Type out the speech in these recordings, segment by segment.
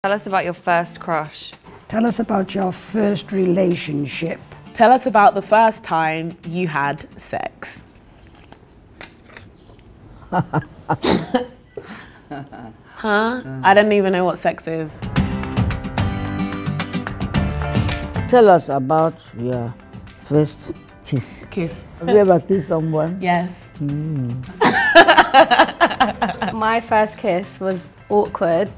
Tell us about your first crush. Tell us about your first relationship. Tell us about the first time you had sex. Huh? I don't even know what sex is. Tell us about your first kiss. Kiss. Have you ever kissed someone? Yes. My first kiss was awkward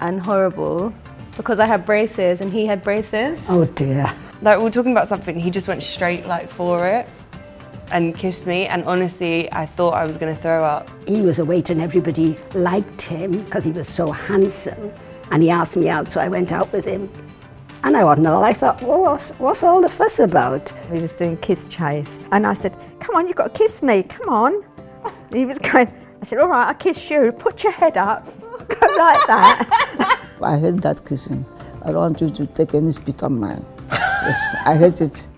and horrible because I had braces and he had braces. Oh dear. Like, we were talking about something, he just went straight like for it and kissed me, and honestly, I thought I was gonna throw up. He was a wait and everybody liked him because he was so handsome, and he asked me out, so I went out with him. And I wasn't all, I thought, well, what's all the fuss about? We was doing kiss chase, and I said, come on, you've got to kiss me, come on. He was going, I said, all right, I'll kiss you, put your head up, go like that. I hate that kissing. I don't want you to take any spit on mine. Yes, I hate it.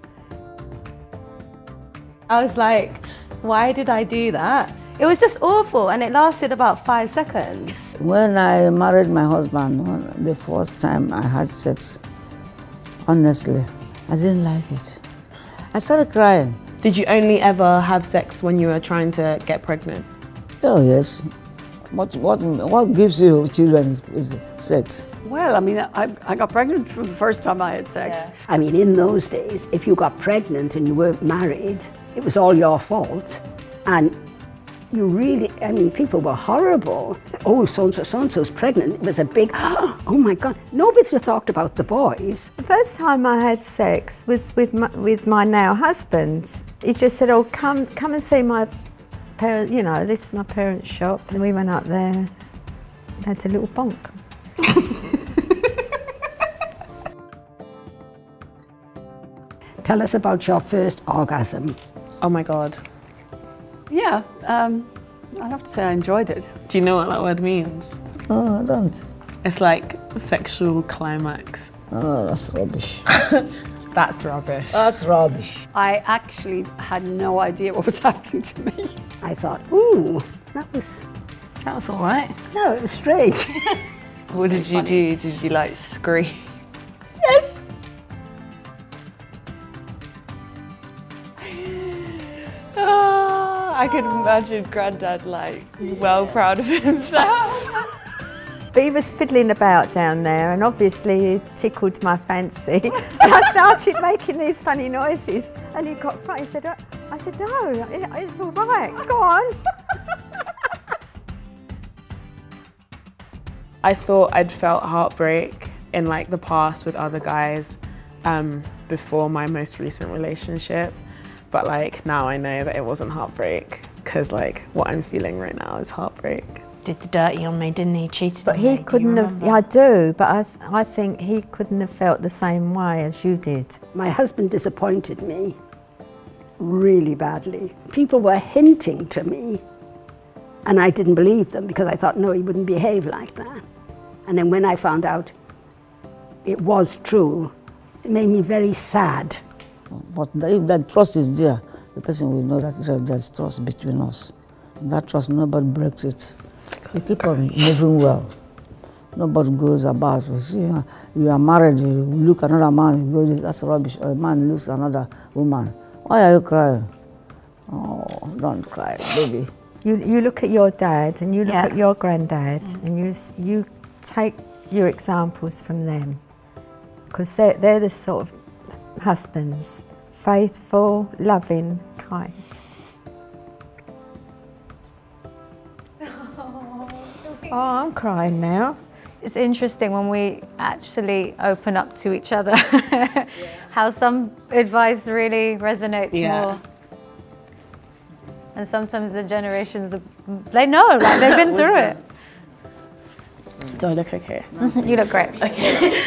I was like, why did I do that? It was just awful, and it lasted about 5 seconds. When I married my husband, the first time I had sex, honestly, I didn't like it. I started crying. Did you only ever have sex when you were trying to get pregnant? Oh yes. What gives you children is sex. Well, I mean, I got pregnant from the first time I had sex. Yeah. I mean, in those days, if you got pregnant and you weren't married, it was all your fault. And you really, I mean, people were horrible. Oh, so-and-so's pregnant. It was a big, oh my God. Nobody talked about the boys. The first time I had sex was with my now husband. He just said, oh, come and see my parents, you know, this is my parents' shop. And we went up there, had a little bonk. Tell us about your first orgasm. Oh my God. Yeah, I'd have to say I enjoyed it. Do you know what that word means? Oh, I don't. It's like sexual climax. Oh, that's rubbish. That's rubbish. That's rubbish. I actually had no idea what was happening to me. I thought, ooh, that was all right. No, it was strange. What did you do? Did you like scream? Yes. I could imagine Grandad like well proud of himself. But he was fiddling about down there, and obviously it tickled my fancy. And I started making these funny noises, and he got frightened. He said, I said, no, it's all right, go on. I thought I'd felt heartbreak in like the past with other guys before my most recent relationship. But like now I know that it wasn't heartbreak, because like what I'm feeling right now is heartbreak. Did the dirty on me, didn't he? Cheated but on me. He couldn't have, I do, but I think he couldn't have felt the same way as you did. My husband disappointed me really badly. People were hinting to me, and I didn't believe them because I thought, no, he wouldn't behave like that. And then when I found out it was true, it made me very sad. But if that trust is there, the person will know that there's trust between us. And that trust, nobody breaks it. You keep on moving well. Nobody goes about, you see, you are married, you look another man, you go, that's rubbish. Or a man looks another woman. Why are you crying? Oh, don't cry, baby. You look at your dad and you look at your granddad and you take your examples from them, because they're the sort of husbands, faithful, loving, kind. Oh, I'm crying now. It's interesting when we actually open up to each other, how some advice really resonates more. And sometimes the generations, they know, like they've been through it. Do I look okay? You look great. Okay.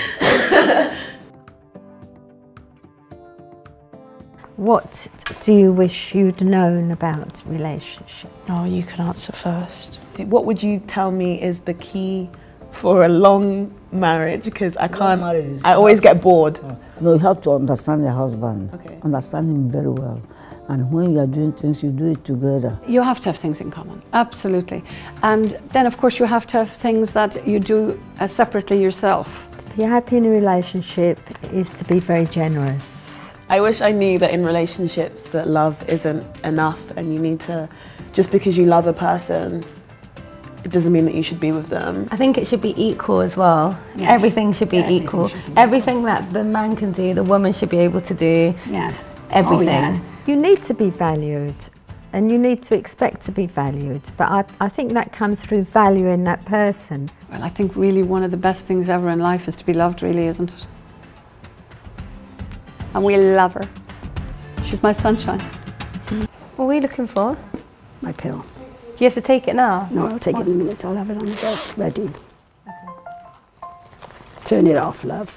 What do you wish you'd known about relationships? Oh, you can answer first. What would you tell me is the key for a long marriage? Because I can't, I always get bored. No, you have to understand your husband. Okay. Understand him very well. And when you are doing things, you do it together. You have to have things in common, absolutely. And then, of course, you have to have things that you do separately yourself. To be happy in a relationship is to be very generous. I wish I knew that in relationships that love isn't enough, and you need to, just because you love a person, it doesn't mean that you should be with them. I think it should be equal as well. Yes. Everything should be equal. Everything that the man can do, the woman should be able to do. Yes. Everything. Oh, yes. You need to be valued, and you need to expect to be valued, but I think that comes through valuing that person. Well, I think really one of the best things ever in life is to be loved, really, isn't it? And we love her. She's my sunshine. What are we looking for? My pill. Do you have to take it now? No, I'll take it in a minute. I'll have it on the desk, ready. Turn it off, love.